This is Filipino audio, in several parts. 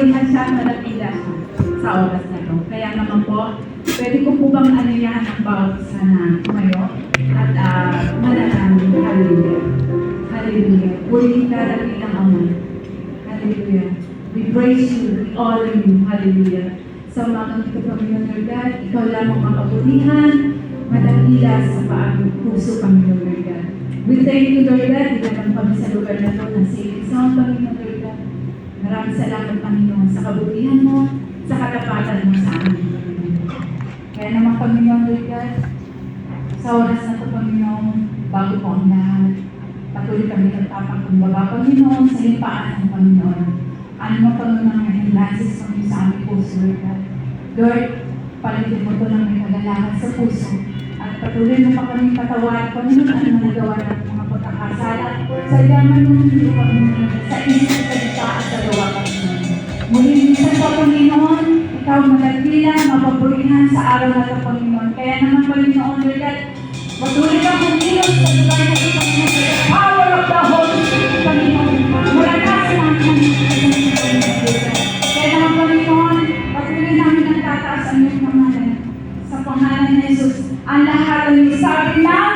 mapupurihan siya at malapila siya sa oras na ito. Kaya naman po, pwede ko po bang anayahan ang bawat isa na tumayo at manalangin. Hallelujah. Hallelujah. Purihin ka dakilang Ama. Hallelujah. We praise you, we honor you. Hallelujah. Sa umagang ito, Panginoon Lord God, ikaw lamang ang kabutihan, madakila sa paaming puso, Panginoon Lord God. We thank you, Lord God, dinamang kami sa lugar na ito ng safe zone, Panginoon Lord God. Maraming salamat, Panginoon, sa kabutihan mo, sa katapatan mo sa amin. Kaya naman, Panginoon Lord God, sa oras na ito, Panginoon, bago po ang lahat, patuloy kami nagtapang kumbaba, Panginoon, sa limpaan ng Panginoon. Ano mo, Panginoon, ang enlances mo sa aming puso, Lord God. Lord, palitin mo ito ng may kagalakan sa puso. At patuloy mo pa kaming katawan, Panginoon, ano na nagawa ng mga pagkakasala. Sa yaman mo, hindi ko Panginoon, sa isip, sa dita, at sa gawa, Panginoon. Muli minsan po, Panginoon, ikaw malagila, mapapurihan sa araw na ito, Panginoon. Kaya naman, Panginoon, Lord God, patuloy ka kumilos sa lugar na ito, Panginoon. The power of the Holy Spirit, Panginoon. Mula na sa mga kaya naman, Panginoon, patuloy namin ang tataas ang iyong pangalan. Sa pangalan ni Jesus, ang lahat ay sabi ng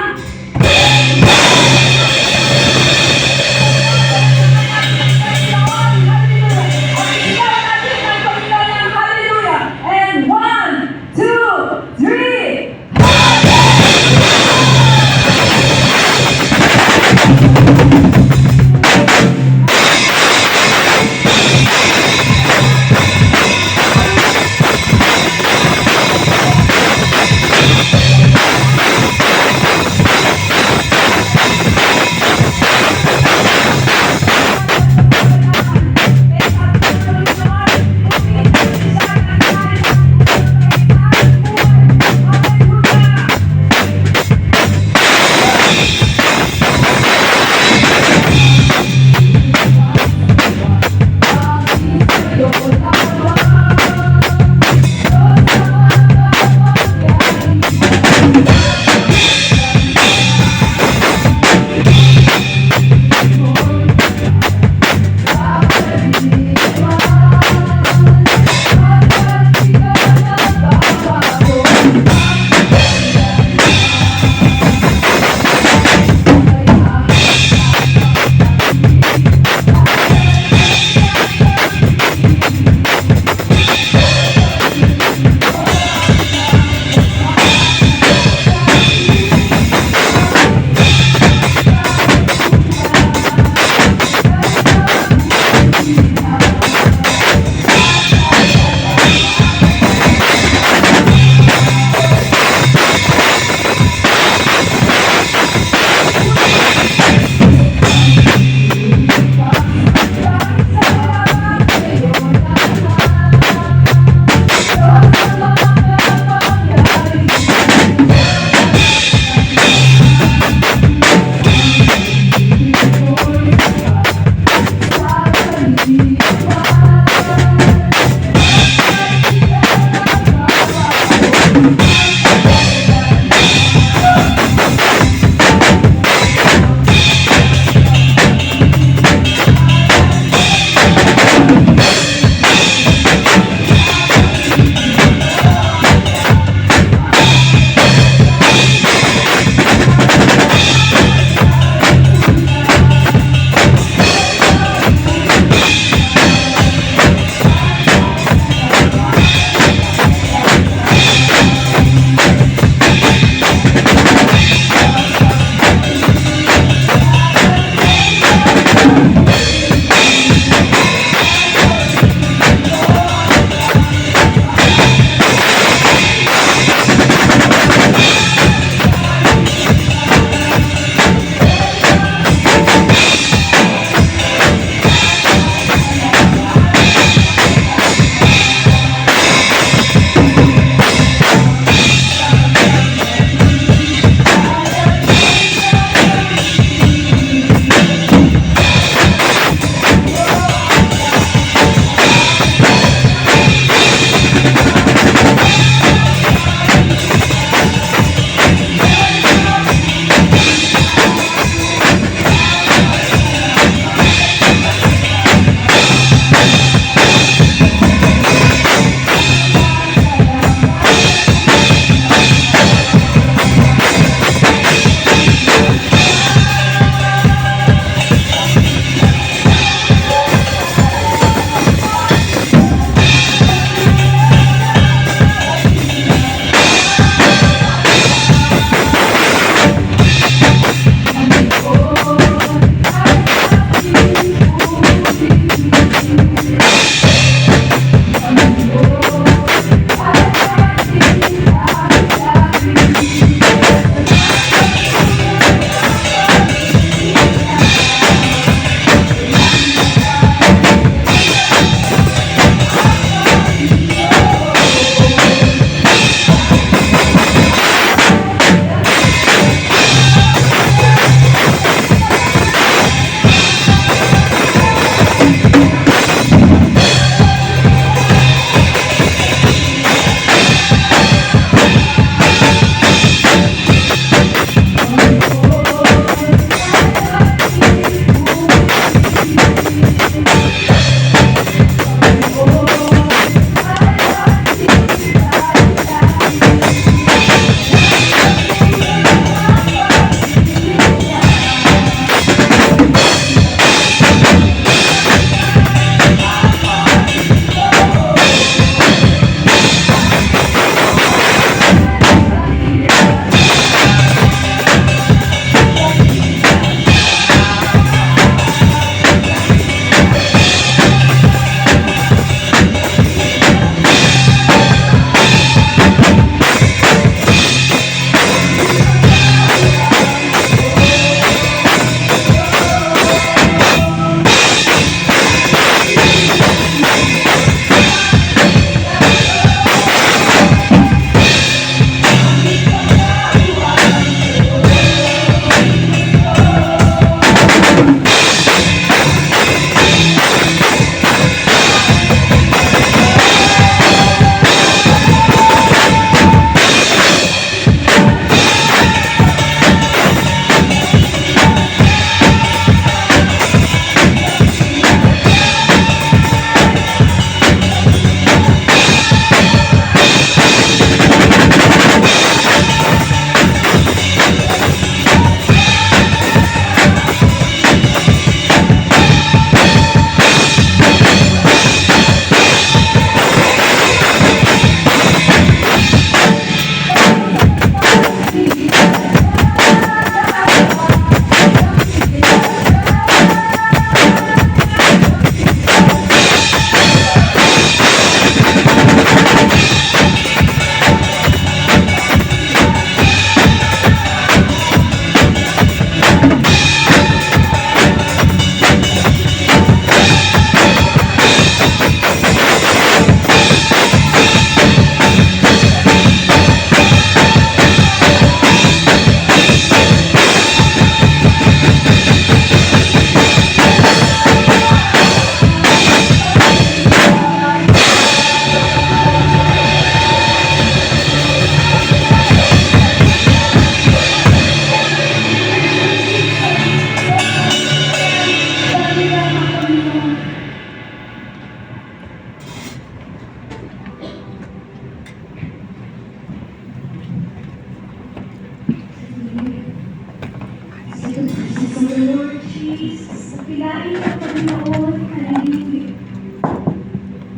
to the presence of the Lord Jesus. Sa pilain ng Panginoon, hallelujah.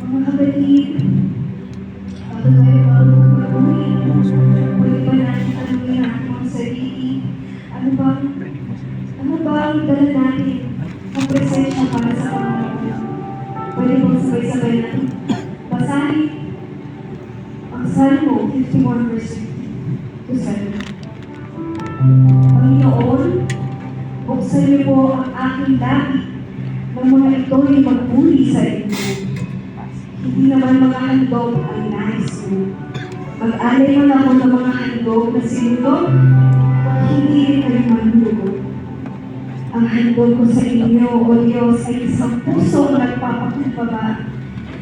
Mga kapatid, bago tayo magpapatuloy, pwede ba natin tanungin ang ating sarili? Ano ba ang dala natin ang presensya para sa Panginoon? Pwede bang sabay-sabay natin basahin ang Salmo 51 verse 2-7. Panginoon, buksan niyo po ang aking labi ng mga ito'y magpuli sa inyo. Hindi naman mga handog ang nais mo. Mag-alay man ako ng mga handog na sinunod, hindi rin kayo manlugo. Ang handog ko sa inyo, O Diyos, ay isang puso na nagpapakumbaba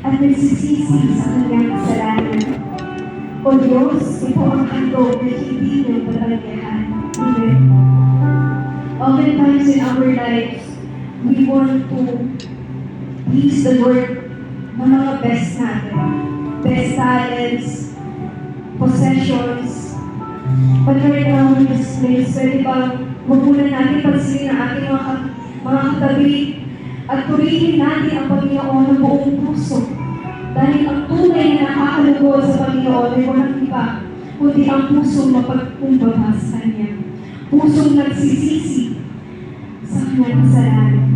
at nagsisisi sa kanyang kasalanan. O Diyos, ito ang handog na hindi niyo patalagahan. Amen. Oftentimes in our lives, we want to please the Lord ng mga best natin. Best talents, possessions. But right now in this place, pwede ba magpunan natin pansinin ang ating mga katabi at purihin natin ang Panginoon ng buong puso. Dahil ang tunay na nakakalugod sa Panginoon ay walang iba, kundi ang pusong mapagkumbaba sa Kanya. Pusong nagsisisi sa Kanyang kasalanan.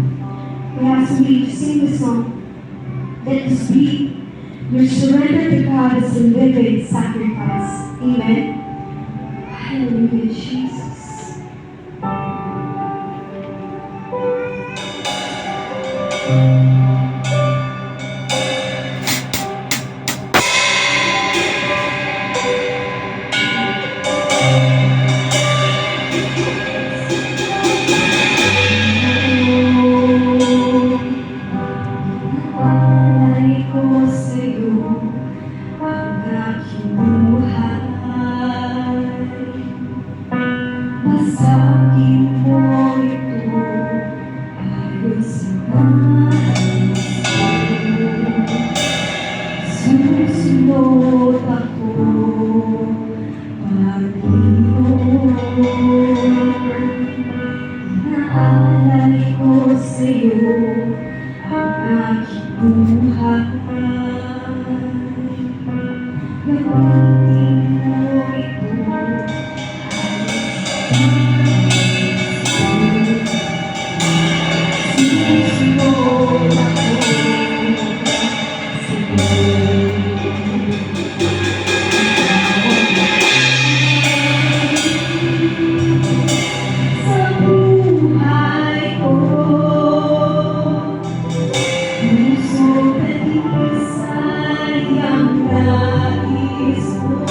Kaya as we sing the song, let us be your surrender to God as a living sacrifice. Amen. Hallelujah, Jesus. Alay ko sa'yo ang aking buhay. Basagin mo ito ayon sa nais mo. Susunod ako, Panginoon. Inaalay ko sa'yo ang aking buhay. Gamitin mo ito susunod ako sa buhay ko. Puso na isay ang nais mo.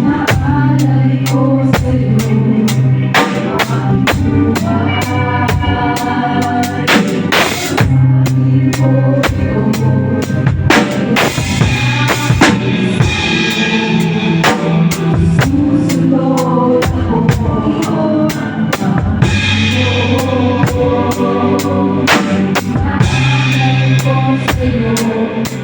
Maalay ko sa'yo ang aking buhay. Sabihin ko ito susunod ako, Panginoon. Maalay ko sa'yo